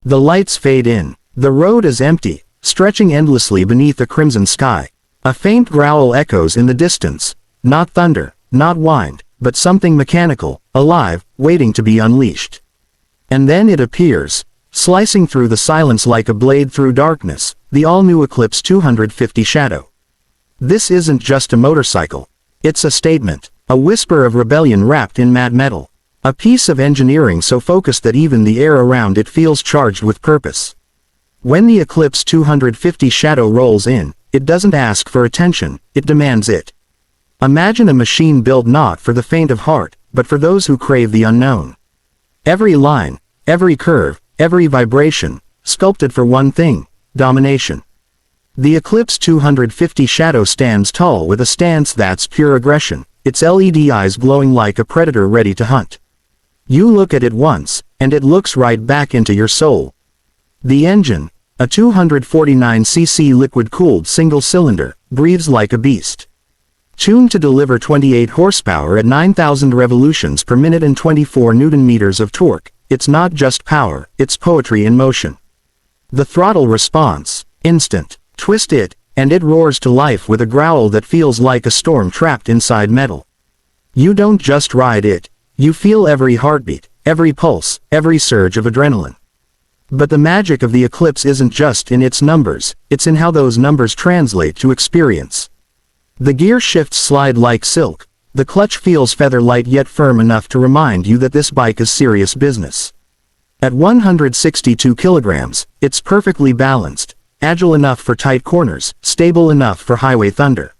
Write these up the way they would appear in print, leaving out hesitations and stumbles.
The lights fade in. The road is empty, stretching endlessly beneath a crimson sky. A faint growl echoes in the distance. Not thunder, not wind, but something mechanical, alive, waiting to be unleashed. And then it appears, slicing through the silence like a blade through darkness, the all-new Eclipse 250 Shadow. This isn't just a motorcycle. It's a statement, a whisper of rebellion wrapped in matte metal. A piece of engineering so focused that even the air around it feels charged with purpose. When the Eclipse 250 Shadow rolls in, it doesn't ask for attention, it demands it. Imagine a machine built not for the faint of heart, but for those who crave the unknown. Every line, every curve, every vibration, sculpted for one thing, domination. The Eclipse 250 Shadow stands tall with a stance that's pure aggression, its LED eyes glowing like a predator ready to hunt. You look at it once, and it looks right back into your soul. The engine, a 249cc liquid-cooled single-cylinder, breathes like a beast. Tuned to deliver 28 horsepower at 9,000 revolutions per minute and 24 newton-meters of torque, it's not just power, it's poetry in motion. The throttle response, instant. Twist it, and it roars to life with a growl that feels like a storm trapped inside metal. You don't just ride it, you feel every heartbeat, every pulse, every surge of adrenaline. But the magic of the Eclipse isn't just in its numbers, it's in how those numbers translate to experience. The gear shifts slide like silk, the clutch feels feather-light yet firm enough to remind you that this bike is serious business. At 162 kilograms, it's perfectly balanced, agile enough for tight corners, stable enough for highway thunder.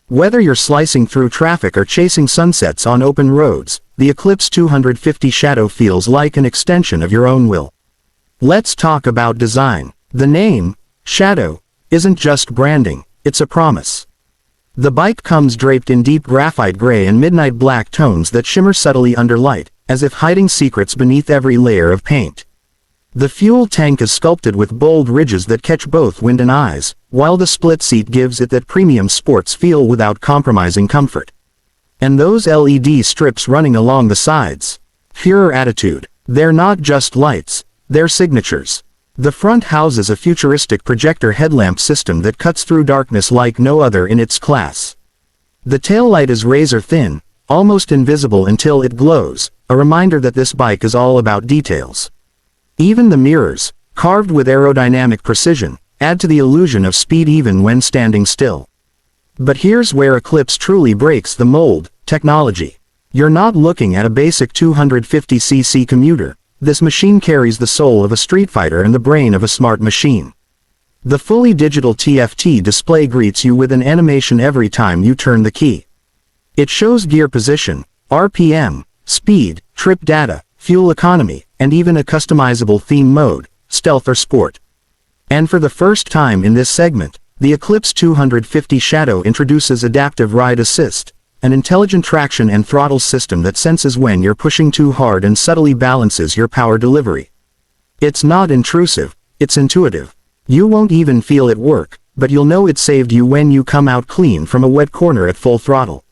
Whether you're slicing through traffic or chasing sunsets on open roads, the Eclipse 250 Shadow feels like an extension of your own will. Let's talk about design. The name, Shadow, isn't just branding, it's a promise. The bike comes draped in deep graphite gray and midnight black tones that shimmer subtly under light, as if hiding secrets beneath every layer of paint. The fuel tank is sculpted with bold ridges that catch both wind and eyes, while the split seat gives it that premium sports feel without compromising comfort. And those LED strips running along the sides. Pure attitude. They're not just lights, they're signatures. The front houses a futuristic projector headlamp system that cuts through darkness like no other in its class. The taillight is razor thin, almost invisible until it glows, a reminder that this bike is all about details. Even the mirrors, carved with aerodynamic precision, add to the illusion of speed even when standing still. But here's where Eclipse truly breaks the mold: technology. You're not looking at a basic 250cc commuter. This machine carries the soul of a street fighter and the brain of a smart machine. The fully digital TFT display greets you with an animation every time you turn the key. It shows gear position, RPM, speed, trip data, fuel economy, and even a customizable theme mode, stealth or sport. And for the first time in this segment, the Eclipse 250 Shadow introduces adaptive ride assist, an intelligent traction and throttle system that senses when you're pushing too hard and subtly balances your power delivery. It's not intrusive, it's intuitive. You won't even feel it work, but you'll know it saved you when you come out clean from a wet corner at full throttle.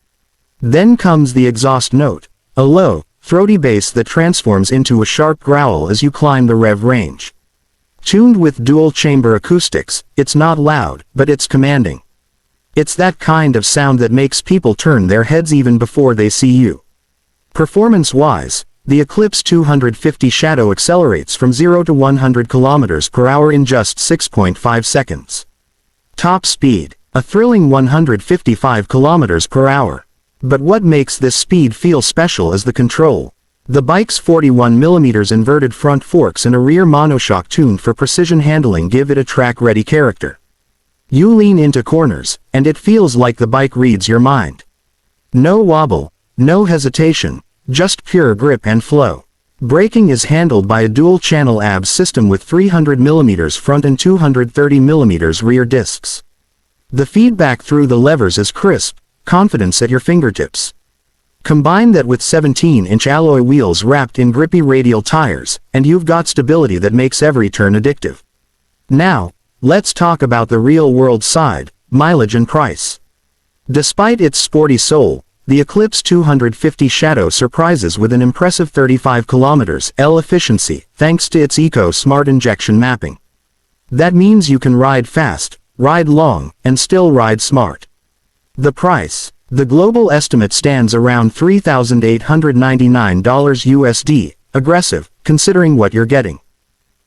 Then comes the exhaust note, a low, throaty bass that transforms into a sharp growl as you climb the rev range. Tuned with dual-chamber acoustics, it's not loud, but it's commanding. It's that kind of sound that makes people turn their heads even before they see you. Performance-wise, the Eclipse 250 Shadow accelerates from 0 to 100 km per hour in just 6.5 seconds. Top speed, a thrilling 155 km per hour. But what makes this speed feel special is the control. The bike's 41mm inverted front forks and a rear monoshock tuned for precision handling give it a track-ready character. You lean into corners, and it feels like the bike reads your mind. No wobble, no hesitation, just pure grip and flow. Braking is handled by a dual-channel ABS system with 300mm front and 230mm rear discs. The feedback through the levers is crisp, confidence at your fingertips. Combine that with 17-inch alloy wheels wrapped in grippy radial tires, and you've got stability that makes every turn addictive. Now, let's talk about the real-world side, mileage and price. Despite its sporty soul, the Eclipse 250 Shadow surprises with an impressive 35 km/h efficiency, thanks to its eco-smart injection mapping. That means you can ride fast, ride long, and still ride smart. The price. The global estimate stands around $3,899 USD, aggressive, considering what you're getting.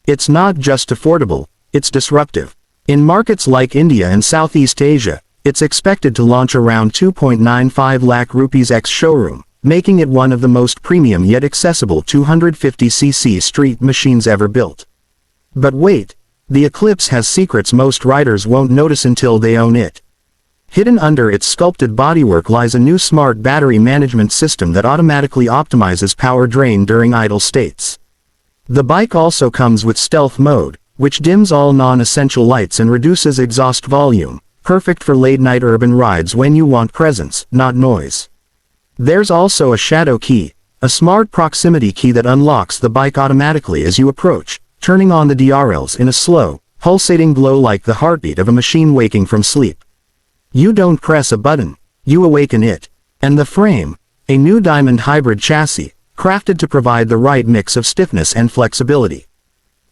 It's not just affordable, it's disruptive. In markets like India and Southeast Asia, it's expected to launch around 2.95 lakh rupees ex-showroom, making it one of the most premium yet accessible 250cc street machines ever built. But wait, the Eclipse has secrets most riders won't notice until they own it. Hidden under its sculpted bodywork lies a new smart battery management system that automatically optimizes power drain during idle states. The bike also comes with stealth mode, which dims all non-essential lights and reduces exhaust volume, perfect for late-night urban rides when you want presence, not noise. There's also a shadow key, a smart proximity key that unlocks the bike automatically as you approach, turning on the DRLs in a slow, pulsating glow like the heartbeat of a machine waking from sleep. You don't press a button, you awaken it. And the frame, a new diamond hybrid chassis, crafted to provide the right mix of stiffness and flexibility.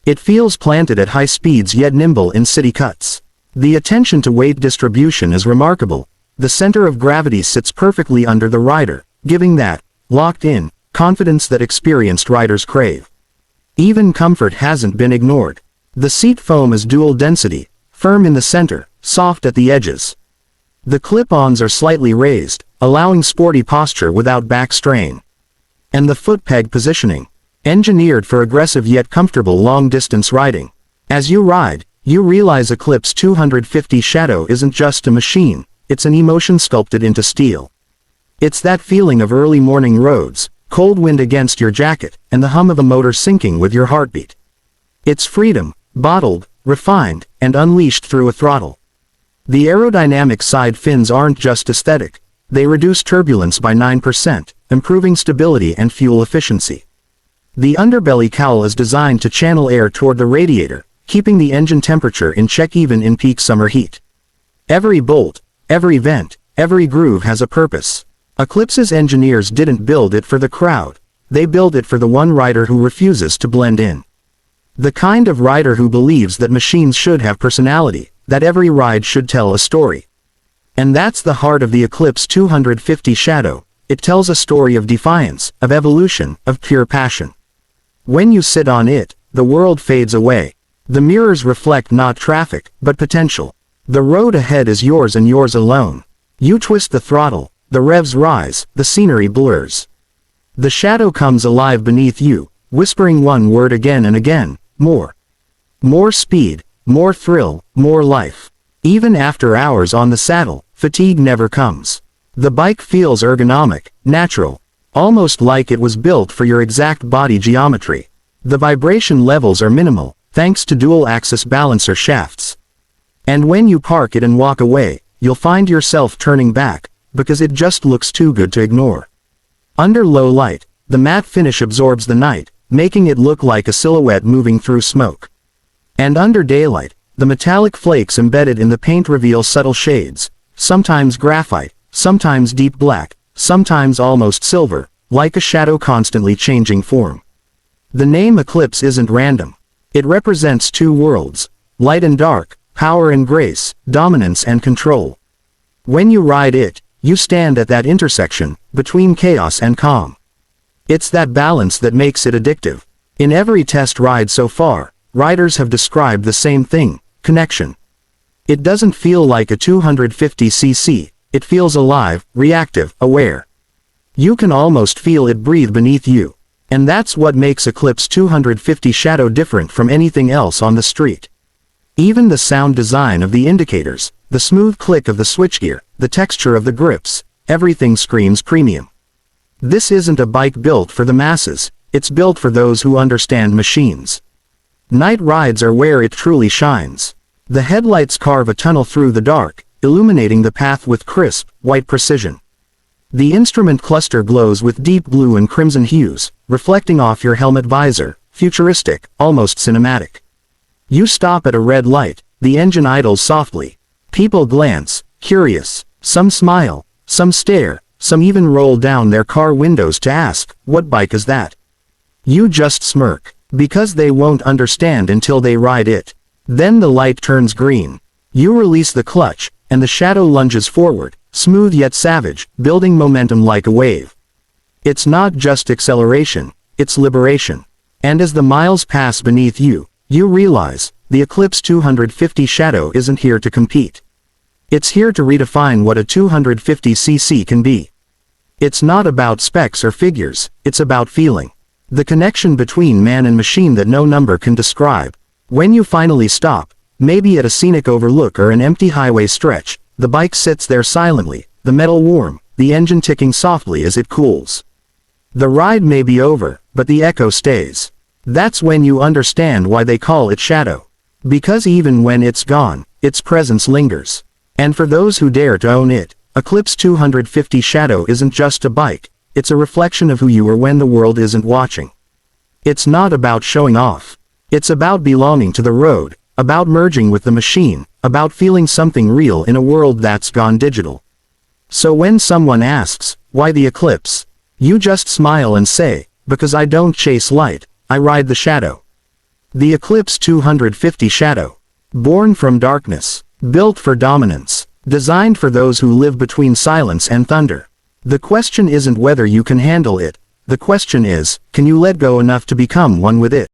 It feels planted at high speeds yet nimble in city cuts. The attention to weight distribution is remarkable. The center of gravity sits perfectly under the rider, giving that, locked-in, confidence that experienced riders crave. Even comfort hasn't been ignored. The seat foam is dual density, firm in the center, soft at the edges. The clip-ons are slightly raised, allowing sporty posture without back strain. And the foot peg positioning, engineered for aggressive yet comfortable long-distance riding. As you ride, you realize Eclipse 250 Shadow isn't just a machine, it's an emotion sculpted into steel. It's that feeling of early morning roads, cold wind against your jacket, and the hum of a motor syncing with your heartbeat. It's freedom, bottled, refined, and unleashed through a throttle. The aerodynamic side fins aren't just aesthetic, they reduce turbulence by 9%, improving stability and fuel efficiency. The underbelly cowl is designed to channel air toward the radiator, keeping the engine temperature in check even in peak summer heat. Every bolt, every vent, every groove has a purpose. Eclipse's engineers didn't build it for the crowd, they built it for the one rider who refuses to blend in. The kind of rider who believes that machines should have personality, that every ride should tell a story. And that's the heart of the Eclipse 250 Shadow. It tells a story of defiance, of evolution, of pure passion. When you sit on it, the world fades away. The mirrors reflect not traffic, but potential. The road ahead is yours and yours alone. You twist the throttle, the revs rise, the scenery blurs. The shadow comes alive beneath you, whispering one word again and again, more. More speed, more thrill, more life. Even after hours on the saddle, fatigue never comes. The bike feels ergonomic, natural, almost like it was built for your exact body geometry. The vibration levels are minimal, thanks to dual-axis balancer shafts. And when you park it and walk away, you'll find yourself turning back, because it just looks too good to ignore. Under low light, the matte finish absorbs the night, making it look like a silhouette moving through smoke. And under daylight, the metallic flakes embedded in the paint reveal subtle shades, sometimes graphite, sometimes deep black, sometimes almost silver, like a shadow constantly changing form. The name Eclipse isn't random. It represents two worlds, light and dark, power and grace, dominance and control. When you ride it, you stand at that intersection, between chaos and calm. It's that balance that makes it addictive. In every test ride so far, riders have described the same thing, connection. It doesn't feel like a 250cc, it feels alive, reactive, aware. You can almost feel it breathe beneath you. And that's what makes Eclipse 250 Shadow different from anything else on the street. Even the sound design of the indicators, the smooth click of the switchgear, the texture of the grips, everything screams premium. This isn't a bike built for the masses, it's built for those who understand machines. Night rides are where it truly shines. The headlights carve a tunnel through the dark, illuminating the path with crisp, white precision. The instrument cluster glows with deep blue and crimson hues, reflecting off your helmet visor, futuristic, almost cinematic. You stop at a red light, the engine idles softly. People glance, curious, some smile, some stare, some even roll down their car windows to ask, "What bike is that?" You just smirk, because they won't understand until they ride it. Then the light turns green. You release the clutch, and the shadow lunges forward, smooth yet savage, building momentum like a wave. It's not just acceleration, it's liberation. And as the miles pass beneath you, you realize, the Eclipse 250 Shadow isn't here to compete. It's here to redefine what a 250cc can be. It's not about specs or figures, it's about feeling. The connection between man and machine that no number can describe. When you finally stop, maybe at a scenic overlook or an empty highway stretch, the bike sits there silently, the metal warm, the engine ticking softly as it cools. The ride may be over, but the echo stays. That's when you understand why they call it Shadow. Because even when it's gone, its presence lingers. And for those who dare to own it, Eclipse 250 Shadow isn't just a bike, it's a reflection of who you are when the world isn't watching. It's not about showing off. It's about belonging to the road, about merging with the machine, about feeling something real in a world that's gone digital. So when someone asks, why the Eclipse? You just smile and say, because I don't chase light, I ride the shadow. The Eclipse 250 Shadow. Born from darkness. Built for dominance. Designed for those who live between silence and thunder. The question isn't whether you can handle it. The question is, can you let go enough to become one with it?